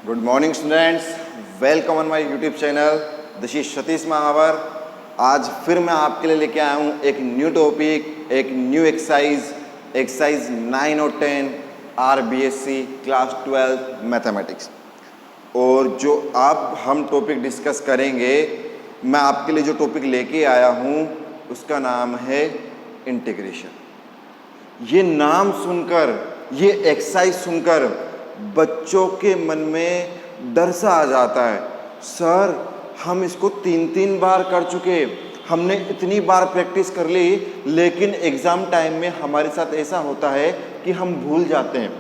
Good morning students, welcome on my YouTube channel. This is Satish Mahawar. आज फिर मैं आपके लिए लेके आया हूँ एक न्यू टॉपिक, एक न्यू एक्सरसाइज 9 और 10 RBSc क्लास 12 मैथमेटिक्स। और जो अब हम टॉपिक डिस्कस करेंगे, मैं आपके लिए जो टॉपिक लेके आया हूँ उसका नाम है इंटीग्रेशन। ये नाम सुनकर, ये एक्सरसाइज सुनकर बच्चों के मन में डर सा आ जाता है। सर, हम इसको 3 बार कर चुके, हमने इतनी बार प्रैक्टिस कर ली, लेकिन एग्ज़ाम टाइम में हमारे साथ ऐसा होता है कि हम भूल जाते हैं,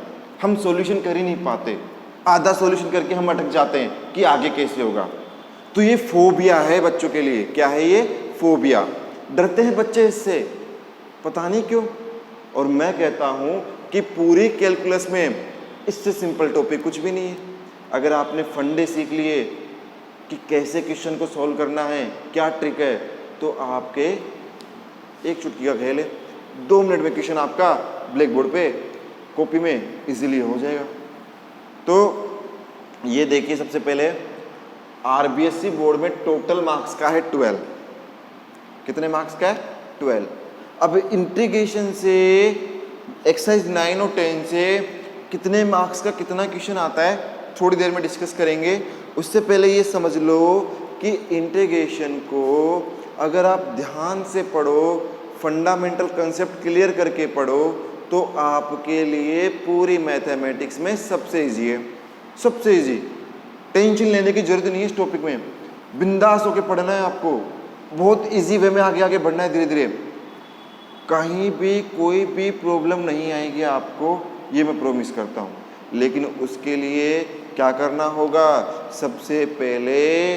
हम सॉल्यूशन कर ही नहीं पाते, आधा सॉल्यूशन करके हम अटक जाते हैं कि आगे कैसे होगा। तो ये फोबिया है बच्चों के लिए। क्या है ये? फोबिया। डरते हैं बच्चे इससे, पता नहीं क्यों। और मैं कहता हूँ कि पूरी कैलकुलस में इससे सिंपल टॉपिक कुछ भी नहीं है। अगर आपने फंडे सीख लिए कि कैसे क्वेश्चन को सॉल्व करना है, क्या ट्रिक है, तो आपके एक चुटकी का खेल है, 2 मिनट में क्वेश्चन आपका ब्लैक बोर्ड पे कॉपी में इजीली हो जाएगा। तो ये देखिए, सबसे पहले आरबीएससी बोर्ड में टोटल मार्क्स का है 12। कितने मार्क्स का है? 12। अब इंटीग्रेशन से एक्सरसाइज 9 और 10 से कितने मार्क्स का कितना क्वेश्चन आता है, थोड़ी देर में डिस्कस करेंगे। उससे पहले ये समझ लो कि इंटीग्रेशन को अगर आप ध्यान से पढ़ो, फंडामेंटल कंसेप्ट क्लियर करके पढ़ो, तो आपके लिए पूरी मैथमेटिक्स में सबसे इजी है, सबसे इजी। टेंशन लेने की जरूरत नहीं है इस टॉपिक में, बिंदास होकर पढ़ना है आपको, बहुत इजी वे में आगे आगे बढ़ना है धीरे धीरे। कहीं भी कोई भी प्रॉब्लम नहीं आएगी आपको, ये मैं प्रॉमिस करता हूँ। लेकिन उसके लिए क्या करना होगा? सबसे पहले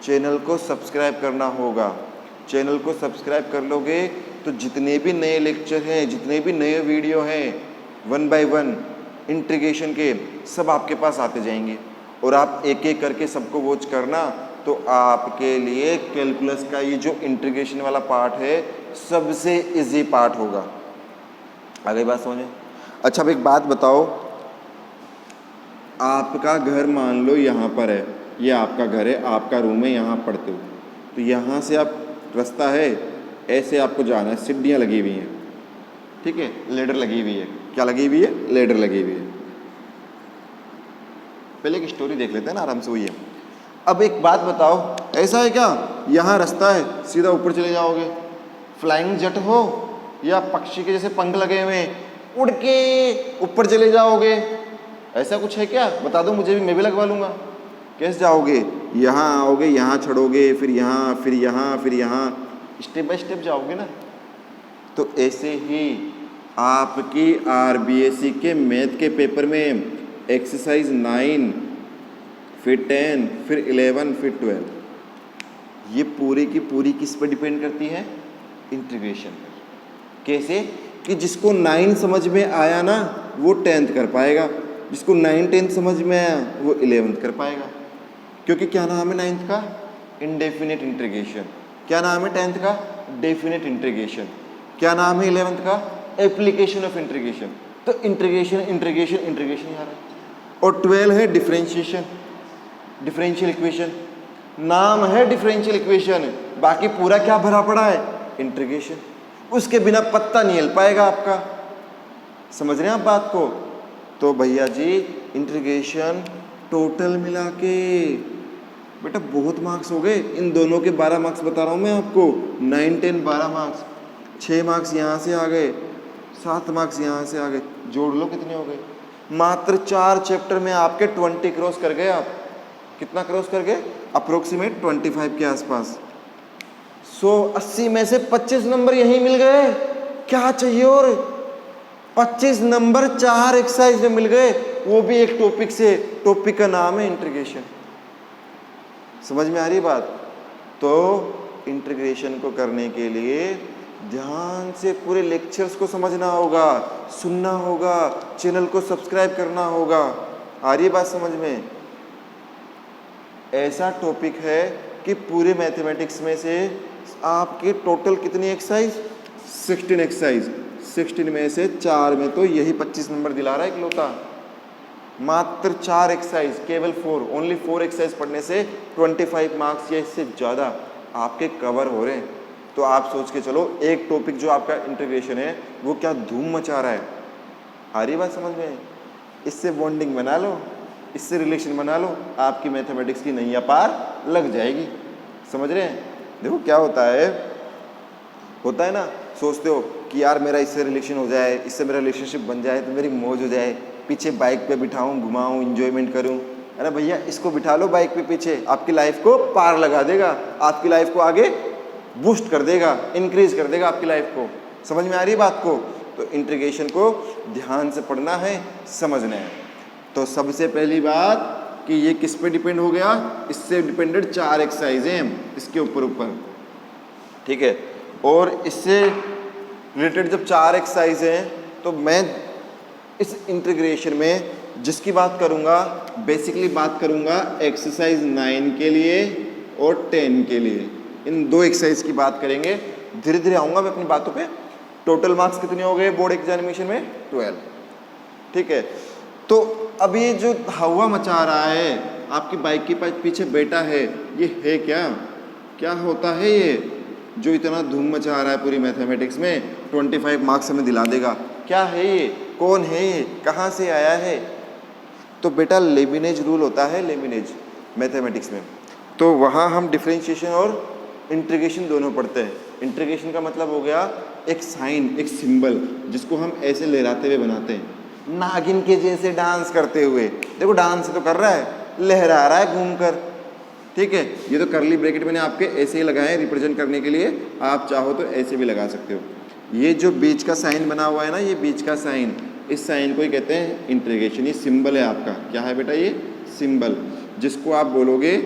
चैनल को सब्सक्राइब करना होगा। चैनल को सब्सक्राइब कर लोगे तो जितने भी नए लेक्चर हैं, जितने भी नए वीडियो हैं 1 बाय 1 इंटीग्रेशन के, सब आपके पास आते जाएंगे। और आप एक एक करके सबको वॉच करना, तो आपके लिए कैलकुलस का ये जो इंटीग्रेशन वाला पार्ट है सबसे इजी पार्ट होगा। आगे बात समझे? अच्छा, अब एक बात बताओ, आपका घर मान लो यहाँ पर है, ये आपका घर है, आपका रूम है, यहाँ पढ़ते हो, तो यहाँ से आप रास्ता है, ऐसे आपको जाना है, सीढ़ियाँ लगी हुई हैं, ठीक है, लेडर लगी हुई है। क्या लगी हुई है? लेडर लगी हुई है। पहले एक स्टोरी देख लेते हैं ना आराम से, वही है। अब एक बात बताओ, ऐसा है क्या, यहाँ रास्ता है, सीधा ऊपर चले जाओगे, फ्लाइंग जेट हो या पक्षी के जैसे पंख लगे हुए हैं, उड़ के ऊपर चले जाओगे? ऐसा कुछ है क्या? बता दो मुझे भी, मैं भी लगवा लूँगा। कैसे जाओगे? यहाँ आओगे, यहाँ चढ़ोगे, फिर यहाँ, फिर यहाँ, फिर यहाँ, स्टेप बाय स्टेप जाओगे ना। तो ऐसे ही आपकी आरबीएससी के मैथ के पेपर में एक्सरसाइज 9, फिर 10, फिर 11, फिर 12, ये पूरी की पूरी किस पर डिपेंड करती है? इंटीग्रेशन पर। कैसे? कि जिसको 9 समझ में आया ना, वो 10th कर पाएगा, जिसको 9 10 समझ में आया वो 11th कर पाएगा। क्योंकि क्या नाम है 9th का? Indefinite integration. क्या नाम है 10th का? Definite integration. क्या नाम है 11th का? Application of integration. तो इंटीग्रेशन इंटीग्रेशन इंटीग्रेशन यहाँ है। और 12 है डिफरेंशिएशन, डिफरेंशियल इक्वेशन। नाम है डिफरेंशियल इक्वेशन, बाकी पूरा क्या भरा पड़ा है? इंटीग्रेशन। उसके बिना पत्ता नहीं हिल पाएगा आपका। समझ रहे हैं आप बात को? तो भैया जी, इंटीग्रेशन टोटल मिला के बेटा बहुत मार्क्स हो गए। इन दोनों के 12 मार्क्स बता रहा हूँ मैं आपको। 9 10 12 मार्क्स, 6 मार्क्स यहाँ से आ गए, 7 मार्क्स यहाँ से आ गए, जोड़ लो कितने हो गए। मात्र 4 चैप्टर में आपके 20 क्रॉस कर गए। आप कितना क्रॉस कर गए? अप्रोक्सीमेट 25 के आसपास। 180 में से 25 नंबर यहीं मिल गए। क्या चाहिए? और 25 नंबर 4 एक्सरसाइज में मिल गए, वो भी एक टॉपिक से। टॉपिक का नाम है इंटीग्रेशन। समझ में आ रही बात? तो इंटीग्रेशन को करने के लिए ध्यान से पूरे लेक्चर्स को समझना होगा, सुनना होगा, चैनल को सब्सक्राइब करना होगा। आ रही बात समझ में? ऐसा टॉपिक है कि पूरे मैथमेटिक्स में से आपके टोटल कितनी एक्सरसाइज? 16 एक्सरसाइज। 16 में से 4 में तो यही 25 नंबर दिला रहा है इकलौता। मात्र 4 एक्सरसाइज, केवल 4, ओनली 4 एक्सरसाइज पढ़ने से 25 मार्क्स या इससे ज़्यादा आपके कवर हो रहे हैं। तो आप सोच के चलो एक टॉपिक जो आपका इंटीग्रेशन है वो क्या धूम मचा रहा है। आ रही बात समझ में? इससे बॉन्डिंग बना लो, इससे रिलेशन बना लो, आपकी मैथमेटिक्स की नैया पार लग जाएगी। समझ रहे हैं? देखो क्या होता है ना, सोचते हो कि यार मेरा इससे रिलेशन हो जाए, इससे मेरा रिलेशनशिप बन जाए तो मेरी मौज हो जाए, पीछे बाइक पे बिठाऊं, घुमाऊं, इंजॉयमेंट करूं। अरे भैया इसको बिठा लो बाइक पे पीछे, आपकी लाइफ को पार लगा देगा, आपकी लाइफ को आगे बूस्ट कर देगा, इंक्रीज कर देगा आपकी लाइफ को। समझ में आ रही है बात को? तो इंटीग्रेशन को ध्यान से पढ़ना है, समझना है। तो सबसे पहली बात कि ये किस पे डिपेंड हो गया, इससे डिपेंडेड 4 एक्सरसाइज हैं इसके ऊपर, ठीक है। और इससे रिलेटेड जब 4 एक्सरसाइज हैं तो मैं इस इंटीग्रेशन में जिसकी बात करूंगा, बेसिकली बात करूंगा एक्सरसाइज 9 के लिए और 10 के लिए। इन 2 एक्सरसाइज की बात करेंगे, धीरे धीरे आऊंगा मैं अपनी बातों पे। टोटल मार्क्स कितने हो गए बोर्ड एग्जामिनेशन में? 12, ठीक है। तो अब ये जो हवा मचा रहा है, आपकी बाइक के पीछे बैठा है, ये है क्या होता है ये जो इतना धूम मचा रहा है पूरी मैथमेटिक्स में, 25 मार्क्स हमें दिला देगा? क्या है ये? कौन है ये? कहाँ से आया है? तो बेटा लेबिनेज रूल होता है, लेबिनेज मैथमेटिक्स में। तो वहाँ हम डिफरेंशिएशन और इंटीग्रेशन दोनों पढ़ते हैं। इंटीग्रेशन का मतलब हो गया एक साइन, एक सिंबल जिसको हम ऐसे लहराते हुए बनाते हैं, नागिन के जैसे डांस करते हुए। देखो डांस तो कर रहा है, लहरा रहा है घूमकर, ठीक है। ये तो करली ब्रैकेट मैंने आपके ऐसे ही लगाए रिप्रेजेंट करने के लिए, आप चाहो तो ऐसे भी लगा सकते हो। ये जो बीच का साइन बना हुआ है ना, ये बीच का साइन, इस साइन को ही कहते हैं इंटीग्रेशन। ये सिंबल है आपका, क्या है बेटा? ये सिंबल, जिसको आप बोलोगे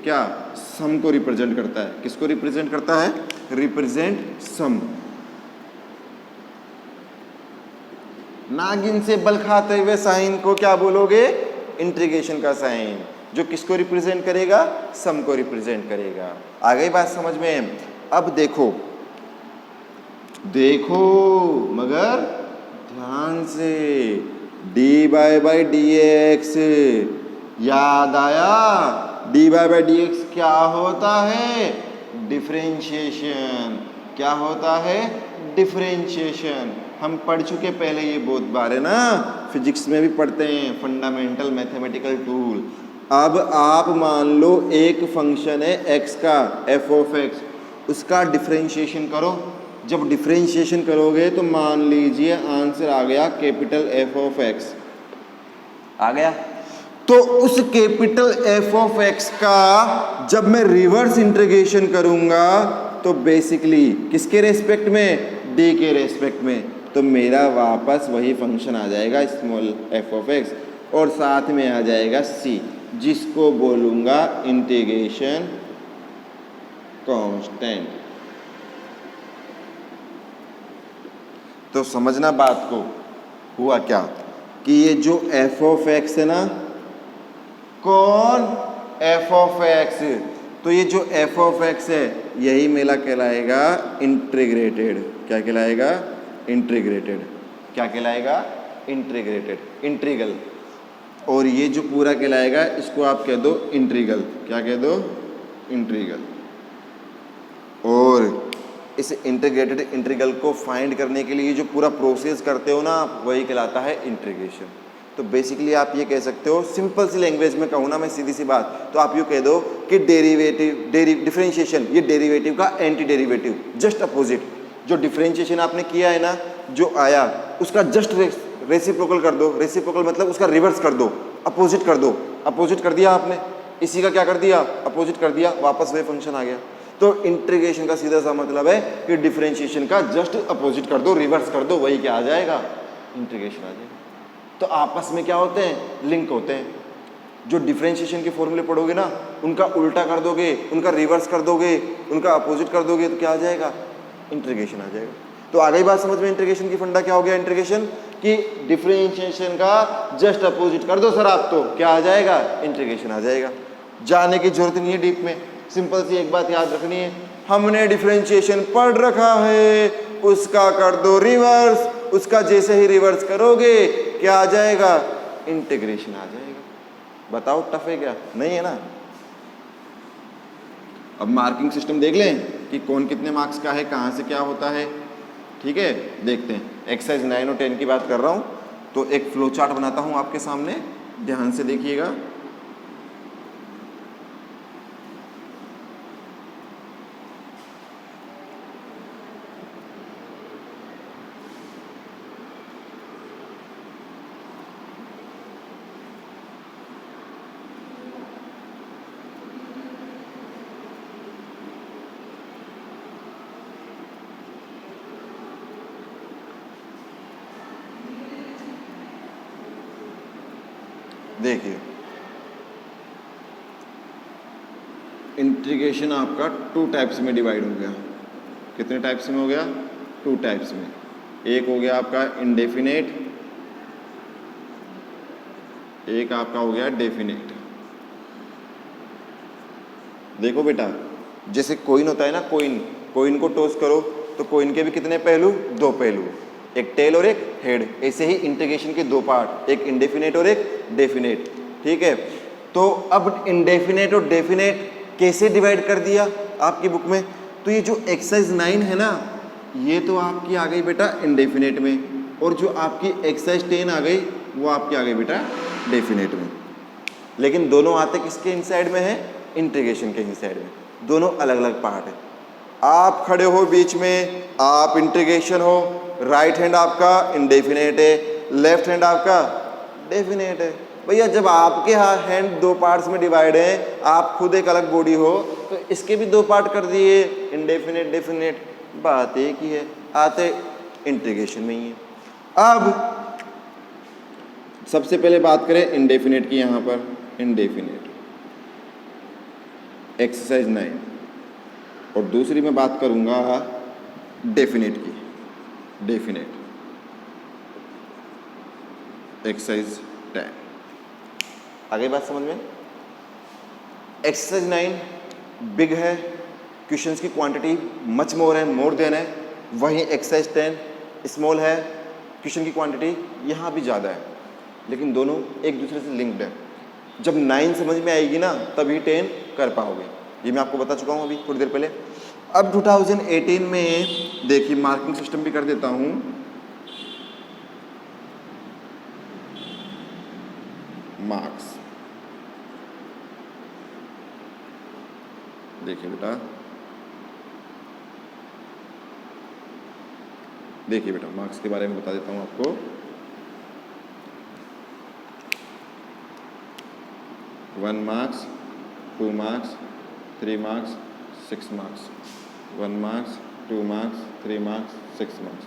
क्या? सम को रिप्रेजेंट करता है। किसको रिप्रेजेंट करता है? रिप्रेजेंट सम। नागिन से बल खाते हुए साइन को क्या बोलोगे? इंटीग्रेशन का साइन, जो किसको रिप्रेजेंट करेगा? सम को रिप्रेजेंट करेगा। आ गई बात समझ में? अब देखो मगर ध्यान से, डी बाई डी एक्स याद आया? डी बाई डी एक्स क्या होता है? डिफरेंशिएशन। क्या होता है? डिफरेंशिएशन। हम पढ़ चुके पहले ये बहुत बार, है ना, फिजिक्स में भी पढ़ते हैं, फंडामेंटल मैथमेटिकल टूल। अब आप मान लो एक फंक्शन है x का, f ऑफ x, उसका डिफरेंशिएशन करो। जब डिफरेंशिएशन करोगे तो मान लीजिए आंसर आ गया कैपिटल F ऑफ x आ गया। तो उस कैपिटल F ऑफ x का जब मैं रिवर्स इंटीग्रेशन करूंगा तो बेसिकली किसके रेस्पेक्ट में? d के रेस्पेक्ट में। तो मेरा वापस वही फंक्शन आ जाएगा स्मॉल f ऑफ x, और साथ में आ जाएगा c, जिसको बोलूंगा इंटीग्रेशन कांस्टेंट। तो समझना बात को, हुआ क्या कि ये जो f ऑफ x है ना, कौन? f of x। तो ये जो f ऑफ x है यही मेरा कहलाएगा इंटीग्रेटेड। क्या कहलाएगा? इंटीग्रेटेड। क्या कहलाएगा? Integrated, integral. और ये जो पूरा कहलाएगा इसको आप कह दो इंटीग्रल। क्या कह दो? इंटीग्रल। और इस इंटीग्रेटेड इंटीग्रल को फाइंड करने के लिए जो पूरा प्रोसेस करते हो ना आप, वही कहलाता है इंटीग्रेशन। तो बेसिकली आप ये कह सकते हो, सिंपल सी लैंग्वेज में कहूँ ना मैं, सीधी सी बात, तो आप यूँ कह दो कि डिफरेंशिएशन, ये डेरिवेटिव का एंटी डेरिवेटिव, जस्ट अपोजिट। जो डिफरेंशिएशन आपने किया है ना, जो आया उसका जस्ट रेसिप्रोकल कर दो। रेसिप्रोकल मतलब उसका रिवर्स कर दो, अपोजिट कर दो। अपोजिट कर दिया आपने, इसी का क्या कर दिया? अपोजिट कर दिया, वापस वही फंक्शन आ गया। तो इंटीग्रेशन का सीधा सा मतलब है कि डिफरेंशिएशन का जस्ट अपोजिट कर दो, रिवर्स कर दो, वही क्या आ जाएगा? इंटीग्रेशन आ जाएगा। तो आपस में क्या होते हैं? लिंक होते हैं। जो डिफरेंशिएशन के फॉर्मूले पढ़ोगे ना, उनका उल्टा कर दोगे, उनका रिवर्स कर दोगे, उनका अपोजिट कर दोगे, तो क्या आ जाएगा? इंटीग्रेशन आ जाएगा। तो आ गई बात समझ में? इंटीग्रेशन की फंडा क्या हो गया? इंटीग्रेशन की डिफरेंशिएशन का जस्ट अपोजिट कर दो सर आप, तो क्या आ जाएगा? इंटीग्रेशन आ जाएगा। जाने की जरूरत नहीं है डीप में, सिंपल सी एक बात याद रखनी है, हमने डिफरेंशिएशन पढ़ रखा है, उसका कर दो रिवर्स। उसका जैसे ही रिवर्स करोगे क्या आ जाएगा? इंटीग्रेशन आ जाएगा। बताओ टफ है क्या? नहीं है ना। अब मार्किंग सिस्टम देख लें कि कौन कितने मार्क्स का है, कहाँ से क्या होता है। ठीक है, देखते हैं। एक्सरसाइज 9 और 10 की बात कर रहा हूँ, तो एक फ्लो चार्ट बनाता हूँ आपके सामने, ध्यान से देखिएगा। देखिए, इंटीग्रेशन आपका 2 टाइप्स में डिवाइड हो गया। कितने टाइप्स में हो गया? 2 टाइप्स में। एक हो गया आपका इंडेफिनेट, एक आपका हो गया डेफिनेट। देखो बेटा, जैसे कोइन होता है ना, कोइन को टॉस करो तो कोइन के भी कितने पहलू? 2 पहलू, एक टेल और एक हेड। ऐसे ही इंटीग्रेशन के 2 पार्ट, एक इंडेफिनेट और एक डेफिनेट। ठीक है, तो अब इंडेफिनेट और डेफिनेट कैसे डिवाइड कर दिया आपकी बुक में? तो ये जो एक्सरसाइज 9 है ना, ये तो आपकी आ गई बेटा इंडेफिनेट में, और जो आपकी एक्सरसाइज 10 आ गई वो आपकी आ गई बेटा डेफिनेट में। लेकिन दोनों आते किसके इनसाइड में है? इंटीग्रेशन के इनसाइड में। दोनों अलग अलग पार्ट है। आप खड़े हो बीच में, आप इंटीग्रेशन हो, राइट हैंड आपका इंडेफिनेट है, लेफ्ट हैंड आपका डेफिनेट है। भैया जब आपके हैंड 2 पार्ट्स में डिवाइड है, आप खुद एक अलग बॉडी हो, तो इसके भी 2 पार्ट कर दिए, इंडेफिनेट डेफिनेट। बात एक ही है, आते इंटीग्रेशन में ही है। अब सबसे पहले बात करें इंडेफिनेट की। यहाँ पर इंडेफिनेट एक्सरसाइज 9, और दूसरी मैं बात करूंगा डेफिनेट की। Definite exercise 10। आगे बात समझ में? एक्सरसाइज 9 बिग है, क्वेश्चंस की क्वांटिटी मच मोर है, मोर देन है। वहीं एक्सरसाइज 10 स्मॉल है, क्वेश्चन की क्वांटिटी यहाँ भी ज़्यादा है, लेकिन दोनों एक दूसरे से लिंक्ड है। जब 9 समझ में आएगी ना, तभी 10 कर पाओगे। ये मैं आपको बता चुका हूँ अभी थोड़ी देर पहले। अब 2018 में देखिए, मार्किंग सिस्टम भी कर देता हूँ। मार्क्स देखिए बेटा, देखिए बेटा, मार्क्स के बारे में बता देता हूँ आपको। One marks, 2 marks, 3 marks, 6 marks. 1 marks, 2 marks, 3 marks, 6 marks.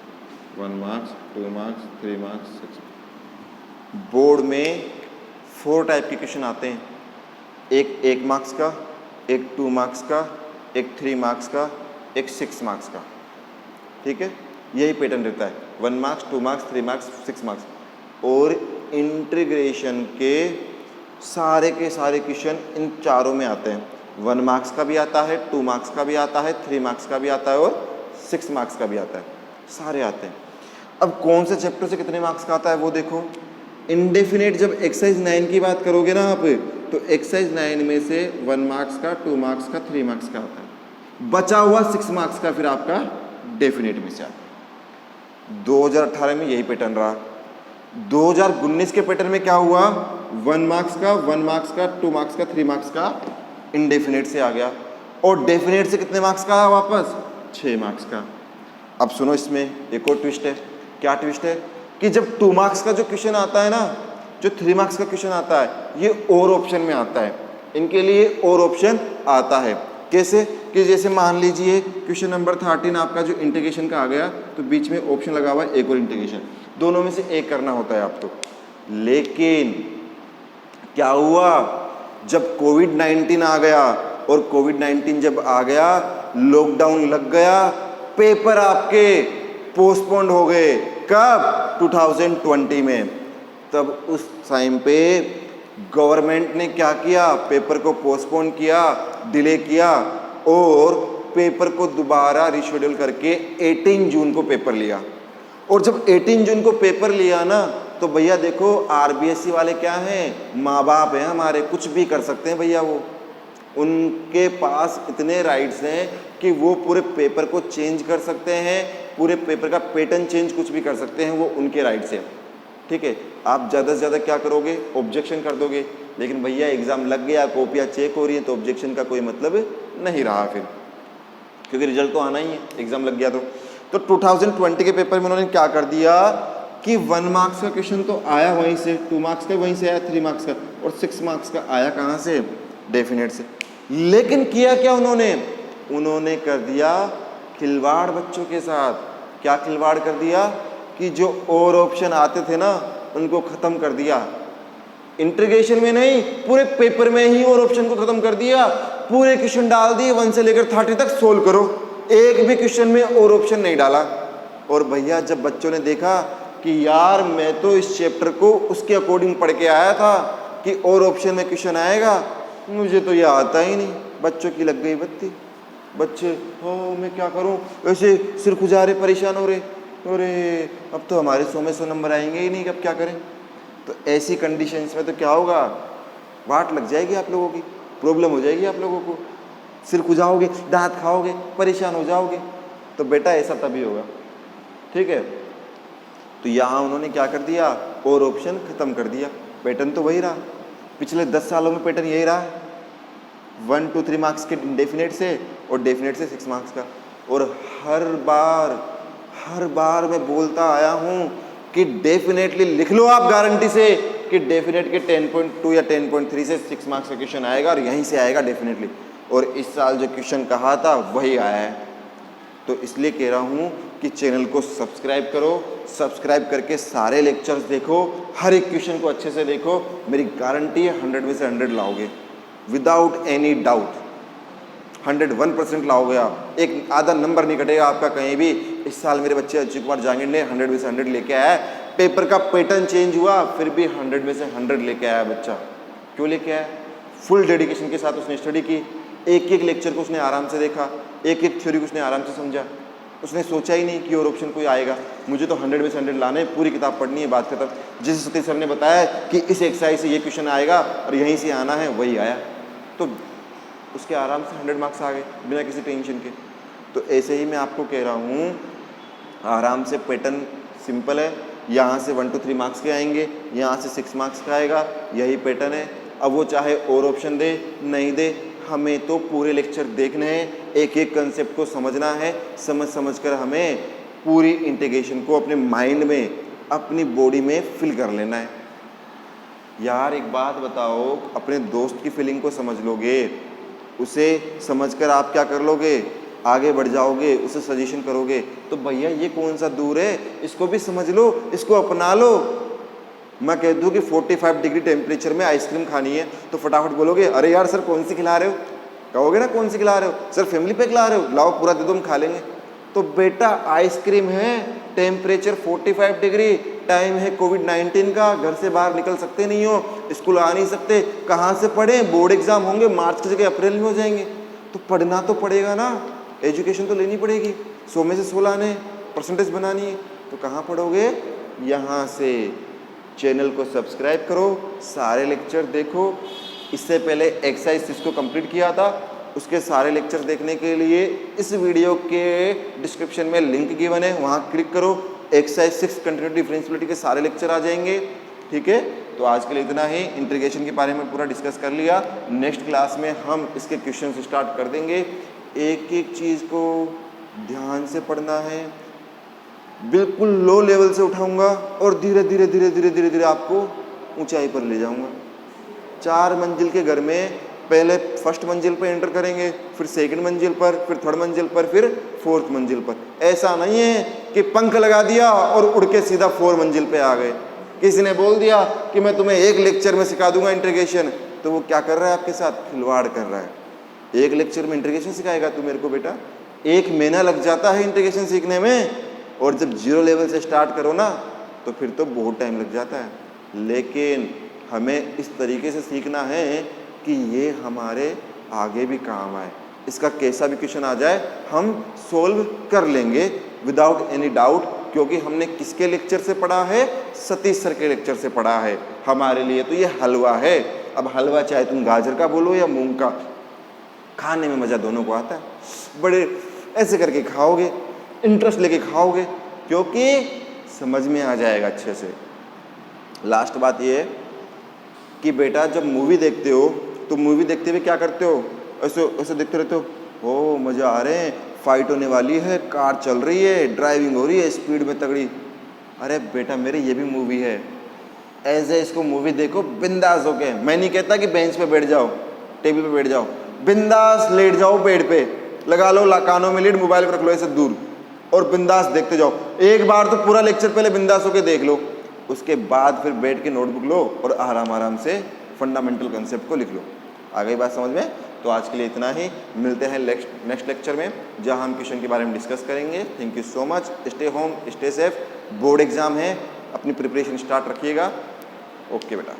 1 marks, 2 marks, 3 marks, 6। Board में 4 टाइप के क्वेश्चन आते हैं। एक 1 मार्क्स का, एक 2 मार्क्स का, एक 3 मार्क्स का, एक 6 मार्क्स का। ठीक है, यही पैटर्न रहता है। 1 मार्क्स, 2 मार्क्स, 3 मार्क्स, 6 मार्क्स। और इंटीग्रेशन के सारे क्वेश्चन इन चारों में आते हैं। 1 मार्क्स का भी आता है, 2 मार्क्स का भी आता है, 3 मार्क्स का भी आता है, और 6 मार्क्स का भी आता है। सारे आते हैं। अब कौन से चैप्टर से कितने मार्क्स का आता है वो देखो। इंडेफिनेट जब एक्सरसाइज 9 की बात करोगे ना आप, तो एक्सरसाइज 9 में से 1 मार्क्स का, 2 मार्क्स का, 3 मार्क्स का आता है। बचा हुआ 6 मार्क्स का फिर आपका डेफिनेट में से आता है। 2018 में यही पैटर्न रहा। 2019 के पैटर्न में क्या हुआ? 1 मार्क्स का, 1 मार्क्स का, 2 मार्क्स का, 3 मार्क्स का इंडेफिनेट से आ गया, और डेफिनेट से कितने मार्क्स का आया वापस? 6 मार्क्स का। अब सुनो, इसमें एक और ट्विस्ट है। क्या ट्विस्ट है? कि जब 2 मार्क्स का जो क्वेश्चन आता है ना, जो 3 मार्क्स का क्वेश्चन आता है, ये और ऑप्शन में आता है। इनके लिए और ऑप्शन आता है। कैसे? कि जैसे मान लीजिए क्वेश्चन नंबर 13 आपका जो इंटीग्रेशन का आ गया, तो बीच में ऑप्शन लगा हुआ है एक और इंटीग्रेशन, दोनों में से एक करना होता है आपको। लेकिन क्या हुआ? जब कोविड-19 आ गया, और कोविड-19 जब आ गया, लॉकडाउन लग गया, पेपर आपके पोस्टपोन्ड हो गए। कब? 2020 में। तब उस टाइम पे गवर्नमेंट ने क्या किया? पेपर को पोस्टपोन किया, डिले किया, और पेपर को दोबारा रिशेड्यूल करके 18 जून को पेपर लिया। और जब 18 जून को पेपर लिया ना, तो भैया देखो आरबीएससी वाले क्या हैं, माँ बाप हैं हमारे, कुछ भी कर सकते हैं भैया। वो उनके पास इतने राइट्स हैं कि वो पूरे पेपर को चेंज कर सकते हैं, पूरे पेपर का पैटर्न चेंज कुछ भी कर सकते हैं, वो उनके राइट्स हैं। ठीक है, आप ज़्यादा से ज़्यादा क्या करोगे, ऑब्जेक्शन कर दोगे। लेकिन भैया एग्ज़ाम लग गया, कॉपियाँ चेक हो रही हैं, तो ऑब्जेक्शन का कोई मतलब नहीं रहा फिर, क्योंकि रिजल्ट तो आना ही है, एग्ज़ाम लग गया तो 2020 के पेपर में उन्होंने क्या कर दिया कि 1 मार्क्स का क्वेश्चन तो आया वहीं से, 2 मार्क्स का वहीं से आया, 3 मार्क्स का, और 6 मार्क्स का आया कहाँ से, डेफिनेट से। लेकिन किया क्या उन्होंने कर दिया खिलवाड़ बच्चों के साथ। क्या खिलवाड़ कर दिया कि जो और ऑप्शन आते थे ना उनको ख़त्म कर दिया। इंटीग्रेशन में नहीं, पूरे पेपर में ही और ऑप्शन को ख़त्म कर दिया। पूरे क्वेश्चन डाल दिए 1 से लेकर 30 तक सोल्व करो, एक भी क्वेश्चन में और ऑप्शन नहीं डाला। और भैया जब बच्चों ने देखा कि यार मैं तो इस चैप्टर को उसके अकॉर्डिंग पढ़ के आया था कि और ऑप्शन में क्वेश्चन आएगा, मुझे तो यह आता ही नहीं, बच्चों की लग गई बत्ती। बच्चे मैं क्या करूं, ऐसे सिर खुजारे परेशान हो रहे, अरे अब तो हमारे 100 में 100 नंबर आएंगे ही नहीं, अब क्या करें। तो ऐसी कंडीशंस में तो क्या होगा, वाट लग जाएगी आप लोगों की, प्रॉब्लम हो जाएगी आप लोगों को, सिर खुजाओगे, दांत खाओगे, परेशान हो जाओगे। तो बेटा ऐसा तभी होगा। ठीक है, तो यहाँ उन्होंने क्या कर दिया, और ऑप्शन ख़त्म कर दिया। पैटर्न तो वही रहा, पिछले 10 सालों में पैटर्न यही रहा, 1 2 3 मार्क्स के डेफिनेट से और डेफिनेट से 6 मार्क्स का। और हर बार मैं बोलता आया हूँ कि डेफिनेटली लिख लो आप गारंटी से कि डेफिनेट के 10.2 या 10.3 से 6 मार्क्स का क्वेश्चन आएगा, और यहीं से आएगा डेफिनेटली। और इस साल जो क्वेश्चन कहा था वही आया है। तो इसलिए कह रहा हूँ कि चैनल को सब्सक्राइब करो, सब्सक्राइब करके सारे लेक्चर्स देखो, हर एक क्वेश्चन को अच्छे से देखो। मेरी गारंटी है 100 में से 100 लाओगे, विदाउट एनी डाउट 101% लाओगे आप। एक आधा नंबर नहीं कटेगा आपका कहीं भी। इस साल मेरे बच्चे अजय कुमार जांगिड़ ने 100 में से 100 लेके आया है। पेपर का पैटर्न चेंज हुआ, फिर भी 100 में से 100 लेके आया बच्चा। क्यों लेके आया, फुल डेडिकेशन के साथ उसने स्टडी की, एक एक लेक्चर को उसने आराम से देखा, एक एक थ्योरी को उसने आराम से समझा। उसने सोचा ही नहीं कि और ऑप्शन कोई आएगा, मुझे तो 100 में से 100 लाने, पूरी किताब पढ़नी है, बात खत्म। जैसे सतीश सर ने बताया कि इस एक्सरसाइज से ये क्वेश्चन आएगा और यहीं से आना है, वही आया, तो उसके आराम से 100 मार्क्स आ गए बिना किसी टेंशन के। तो ऐसे ही मैं आपको कह रहा हूँ, आराम से पैटर्न सिंपल है, यहाँ से 1 2 3 मार्क्स के आएंगे, यहाँ से 6 मार्क्स का आएगा, यही पैटर्न है। अब वो चाहे और ऑप्शन दे नहीं दे, हमें तो पूरे लेक्चर देखने हैं, एक एक कंसेप्ट को समझना है, समझ कर हमें पूरी इंटीग्रेशन को अपने माइंड में, अपनी बॉडी में फिल कर लेना है। यार एक बात बताओ, अपने दोस्त की फीलिंग को समझ लोगे, उसे समझकर आप क्या कर लोगे, आगे बढ़ जाओगे, उसे सजेशन करोगे, तो भैया ये कौन सा दूर है, इसको भी समझ लो, इसको अपना लो। मैं कह दूँ कि 45 डिग्री टेम्परेचर में आइसक्रीम खानी है, तो फटाफट बोलोगे अरे यार सर कौन सी खिला रहे हो, कहोगे ना कौन सी खिला रहे हो सर, फैमिली पैक खिला रहे हो, लाओ पूरा दे दो हम खा लेंगे। तो बेटा आइसक्रीम है, टेम्परेचर 45 डिग्री, टाइम है कोविड-19 का, घर से बाहर निकल सकते नहीं हो, स्कूल आ नहीं सकते, कहाँ से पढ़ें, बोर्ड एग्जाम होंगे मार्च की जगह अप्रैल में हो जाएंगे, तो पढ़ना तो पड़ेगा ना, एजुकेशन तो लेनी पड़ेगी, 100 में से 100 लाने, परसेंटेज बनानी है, तो कहाँ पढ़ोगे, यहाँ से। चैनल को सब्सक्राइब करो, सारे लेक्चर देखो। इससे पहले एक्सरसाइज 6 को कंप्लीट किया था, उसके सारे लेक्चर देखने के लिए इस वीडियो के डिस्क्रिप्शन में लिंक गिवन है, वहाँ क्लिक करो, एक्सरसाइज 6 कंटिन्यूटी डिफरेंशिएबिलिटी के सारे लेक्चर आ जाएंगे। ठीक है, तो आज के लिए इतना ही, इंटीग्रेशन के बारे में पूरा डिस्कस कर लिया। नेक्स्ट क्लास में हम इसके क्वेश्चन स्टार्ट कर देंगे, एक एक चीज़ को ध्यान से पढ़ना है, बिल्कुल लो लेवल से उठाऊंगा और धीरे धीरे धीरे धीरे धीरे धीरे आपको ऊंचाई पर ले जाऊंगा। 4 मंजिल के घर में पहले फर्स्ट मंजिल पर एंटर करेंगे, फिर सेकंड मंजिल पर, फिर थर्ड मंजिल पर, फिर फोर्थ मंजिल पर। ऐसा नहीं है कि पंख लगा दिया और उड़ के सीधा 4 मंजिल पे आ गए। किसी ने बोल दिया कि मैं तुम्हें एक लेक्चर में सिखा दूंगा इंटीग्रेशन, तो वो क्या कर रहा है आपके साथ, खिलवाड़ कर रहा है। एक लेक्चर में इंटीग्रेशन सिखाएगा तू मेरे को बेटा, 1 महीना लग जाता है इंटीग्रेशन सीखने में, और जब 0 लेवल से स्टार्ट करो ना तो फिर तो बहुत टाइम लग जाता है। लेकिन हमें इस तरीके से सीखना है कि ये हमारे आगे भी काम आए, इसका कैसा भी क्वेश्चन आ जाए हम सोल्व कर लेंगे विदाउट एनी डाउट। क्योंकि हमने किसके लेक्चर से पढ़ा है? सतीश सर के लेक्चर से पढ़ा है। हमारे लिए तो ये हलवा है। अब हलवा चाहे तुम गाजर का बोलो या मूंग का, खाने में मज़ा दोनों को आता है। बड़े ऐसे करके खाओगे, इंटरेस्ट लेके खाओगे, क्योंकि समझ में आ जाएगा अच्छे से। लास्ट बात ये है कि बेटा जब मूवी देखते हो तो मूवी देखते हुए क्या करते हो? ऐसे ऐसे देखते रहते हो, ओ मज़ा आ रहे हैं, फाइट होने वाली है, कार चल रही है, ड्राइविंग हो रही है स्पीड में तगड़ी। अरे बेटा मेरे ये भी मूवी है, ऐसे इसको मूवी देखो बिंदास होके। मैं नहीं कहता कि बेंच पे बैठ जाओ, टेबल पे बैठ जाओ, बिंदास लेट जाओ बेड पे, लगा लो कानों में लीड, मोबाइल पर रख लो ऐसे दूर और बिंदास देखते जाओ। एक बार तो पूरा लेक्चर पहले बिंदास होके देख लो, उसके बाद फिर बैठ के नोटबुक लो और आराम आराम से फंडामेंटल कंसेप्ट को लिख लो। आ गई बात समझ में? तो आज के लिए इतना ही। मिलते हैं नेक्स्ट लेक्चर में, जहां हम क्वेश्चन के बारे में डिस्कस करेंगे। Thank you so much. Stay home, stay safe. Board exam है, अपनी प्रिपरेशन स्टार्ट रखिएगा। ओके बेटा।